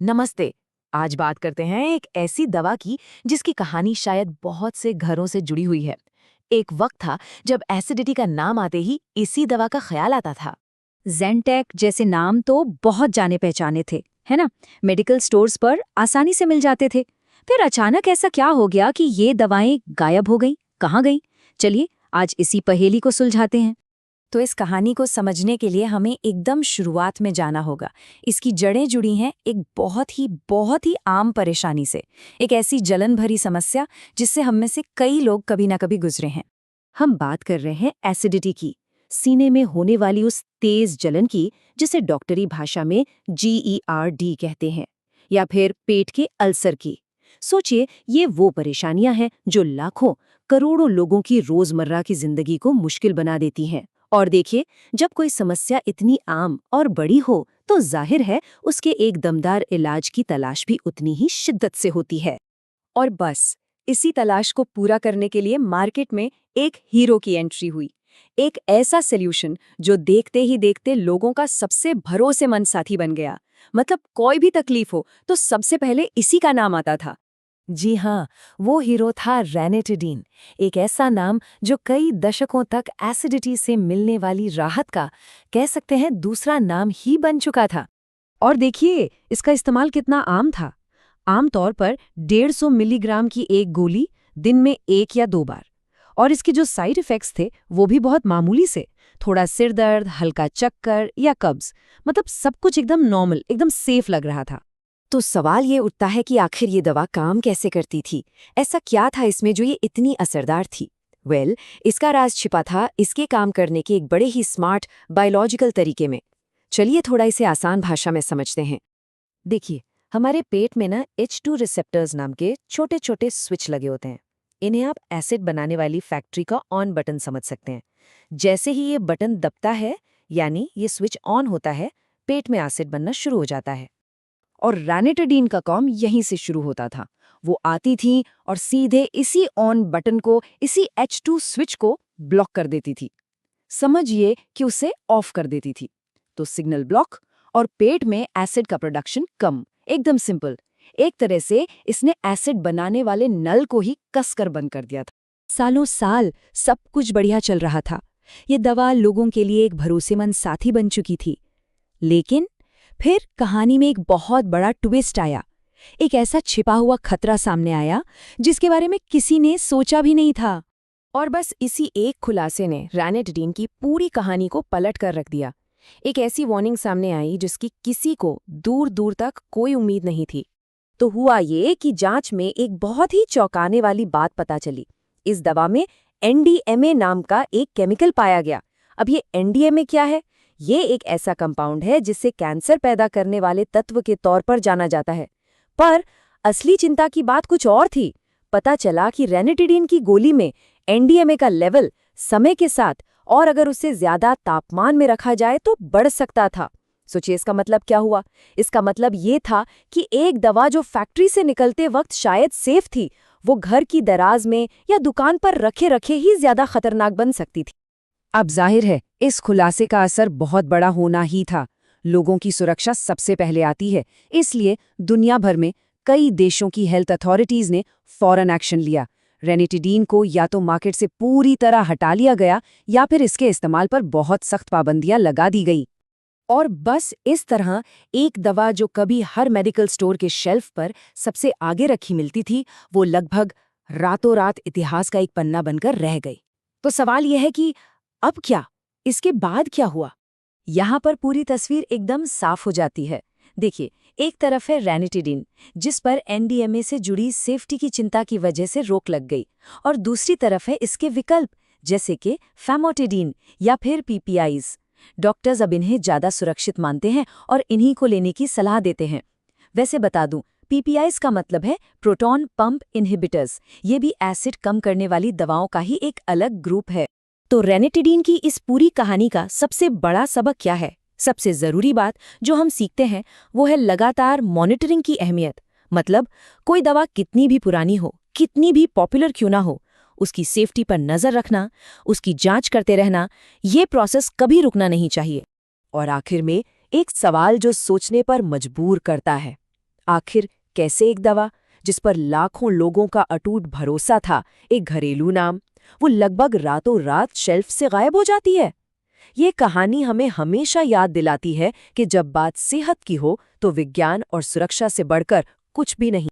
नमस्ते। आज बात करते हैं एक ऐसी दवा की जिसकी कहानी शायद बहुत से घरों से जुड़ी हुई है। एक वक्त था जब एसिडिटी का नाम आते ही इसी दवा का ख्याल आता था। ज़ेंटेक जैसे नाम तो बहुत जाने पहचाने थे, है ना? मेडिकल स्टोर्स पर आसानी से मिल जाते थे। फिर अचानक ऐसा क्या हो गया कि ये दवाएं गायब हो गई? कहाँ गई? चलिए आज इसी पहेली को सुलझाते हैं। तो इस कहानी को समझने के लिए हमें एकदम शुरुआत में जाना होगा। इसकी जड़ें जुड़ी हैं एक बहुत ही आम परेशानी से। एक ऐसी जलन भरी समस्या जिससे हम में से कई लोग कभी ना कभी गुजरे हैं। हम बात कर रहे हैं एसिडिटी की, सीने में होने वाली उस तेज जलन की जिसे डॉक्टरी भाषा में GERD कहते हैं, या फिर पेट के अल्सर की। सोचिए, ये वो परेशानियां हैं जो लाखों करोड़ों लोगों की रोजमर्रा की जिंदगी को मुश्किल बना देती हैं। और देखिए, जब कोई समस्या इतनी आम और बड़ी हो तो जाहिर है उसके एक दमदार इलाज की तलाश भी उतनी ही शिद्दत से होती है। और बस इसी तलाश को पूरा करने के लिए मार्केट में एक हीरो की एंट्री हुई। एक ऐसा सॉल्यूशन जो देखते ही देखते लोगों का सबसे भरोसेमंद साथी बन गया। मतलब कोई भी तकलीफ हो तो सबसे पहले इसी का नाम आता था। जी हाँ, वो हीरो था रेनेटिडीन। एक ऐसा नाम जो कई दशकों तक एसिडिटी से मिलने वाली राहत का, कह सकते हैं, दूसरा नाम ही बन चुका था। और देखिए, इसका इस्तेमाल कितना आम था। आमतौर पर 150 मिलीग्राम की एक गोली दिन में 1 या 2 बार। और इसके जो साइड इफ़ेक्ट्स थे वो भी बहुत मामूली से, थोड़ा सिर दर्द, हल्का चक्कर या कब्ज। मतलब सब कुछ एकदम नॉर्मल, एकदम सेफ लग रहा था। तो सवाल ये उठता है कि आखिर ये दवा काम कैसे करती थी? ऐसा क्या था इसमें जो ये इतनी असरदार थी? इसका राज छिपा था इसके काम करने के एक बड़े ही स्मार्ट बायोलॉजिकल तरीके में। चलिए थोड़ा इसे आसान भाषा में समझते हैं। देखिए, हमारे पेट में ना H2 रिसेप्टर्स नाम के छोटे छोटे स्विच लगे होते हैं। इन्हें आप एसिड बनाने वाली फैक्ट्री का ऑन बटन समझ सकते हैं। जैसे ही ये बटन दबता है, यानी ये स्विच ऑन होता है, पेट में एसिड बनना शुरू हो जाता है। और रैनिटिडीन का काम यहीं से शुरू होता था। वो आती थी और सीधे इसी ऑन बटन को, इसी H2 स्विच को ब्लॉक कर देती थी। समझिए कि उसे ऑफ कर देती थी। तो सिग्नल ब्लॉक और पेट में एसिड का प्रोडक्शन कम। एकदम सिंपल। एक तरह से इसने एसिड बनाने वाले नल को ही कसकर बंद कर दिया था। सालों साल सब कुछ बढ़िया चल रहा था। ये दवा लोगों के लिए एक भरोसेमंद साथी बन चुकी थी। लेकिन फिर कहानी में एक बहुत बड़ा ट्विस्ट आया। एक ऐसा छिपा हुआ खतरा सामने आया जिसके बारे में किसी ने सोचा भी नहीं था। और बस इसी एक खुलासे ने रैनिटिडीन की पूरी कहानी को पलट कर रख दिया। एक ऐसी वार्निंग सामने आई जिसकी किसी को दूर दूर तक कोई उम्मीद नहीं थी। तो हुआ ये कि जांच में एक बहुत ही चौंकाने वाली बात पता चली। इस दवा में NDMA नाम का एक केमिकल पाया गया। अब ये NDMA क्या है? ये एक ऐसा कंपाउंड है जिसे कैंसर पैदा करने वाले तत्व के तौर पर जाना जाता है। पर असली चिंता की बात कुछ और थी। पता चला कि रेनिटिडीन की गोली में NDMA का लेवल समय के साथ, और अगर उसे ज्यादा तापमान में रखा जाए तो बढ़ सकता था। सोचिए इसका मतलब क्या हुआ? इसका मतलब ये था कि एक दवा जो फैक्ट्री से निकलते वक्त शायद सेफ थी, वो घर की दराज में या दुकान पर रखे रखे ही ज्यादा खतरनाक बन सकती थी। अब जाहिर है इस खुलासे का असर बहुत बड़ा होना ही था। लोगों की सुरक्षा सबसे पहले आती है, इसलिए दुनिया भर में कई देशों की हेल्थ अथॉरिटीज ने फौरन एक्शन लिया। रेनिटिडीन को या तो मार्केट से पूरी तरह हटा लिया गया या फिर इसके इस्तेमाल पर बहुत सख्त पाबंदियां लगा दी गई। और बस इस तरह एक दवा जो कभी हर मेडिकल स्टोर के शेल्फ पर सबसे आगे रखी मिलती थी, वो लगभग रातों रात इतिहास का एक पन्ना बनकर रह गई। तो सवाल यह है कि अब क्या? इसके बाद क्या हुआ? यहाँ पर पूरी तस्वीर एकदम साफ हो जाती है। देखिए, एक तरफ है रेनिटिडीन, जिस पर NDMA से जुड़ी सेफ्टी की चिंता की वजह से रोक लग गई, और दूसरी तरफ है इसके विकल्प, जैसे कि फैमोटिडीन या फिर PPIs। डॉक्टर्स अब इन्हें ज़्यादा सुरक्षित मानते हैं और इन्हीं को लेने की सलाह देते हैं। वैसे बता दूं, PPIs का मतलब है प्रोटॉन पंप इनहिबिटर्स। ये भी एसिड कम करने वाली दवाओं का ही एक अलग ग्रुप है। तो रेनिटिडीन की इस पूरी कहानी का सबसे बड़ा सबक क्या है? सबसे जरूरी बात जो हम सीखते हैं वो है लगातार मॉनिटरिंग की अहमियत। मतलब कोई दवा कितनी भी पुरानी हो, कितनी भी पॉपुलर क्यों ना हो, उसकी सेफ्टी पर नजर रखना, उसकी जांच करते रहना, ये प्रोसेस कभी रुकना नहीं चाहिए। और आखिर में एक सवाल जो सोचने पर मजबूर करता है, आखिर कैसे एक दवा जिस पर लाखों लोगों का अटूट भरोसा था, एक घरेलू नाम, वो लगभग रातों रात शेल्फ से गायब हो जाती है? ये कहानी हमें हमेशा याद दिलाती है कि जब बात सेहत की हो तो विज्ञान और सुरक्षा से बढ़कर कुछ भी नहीं।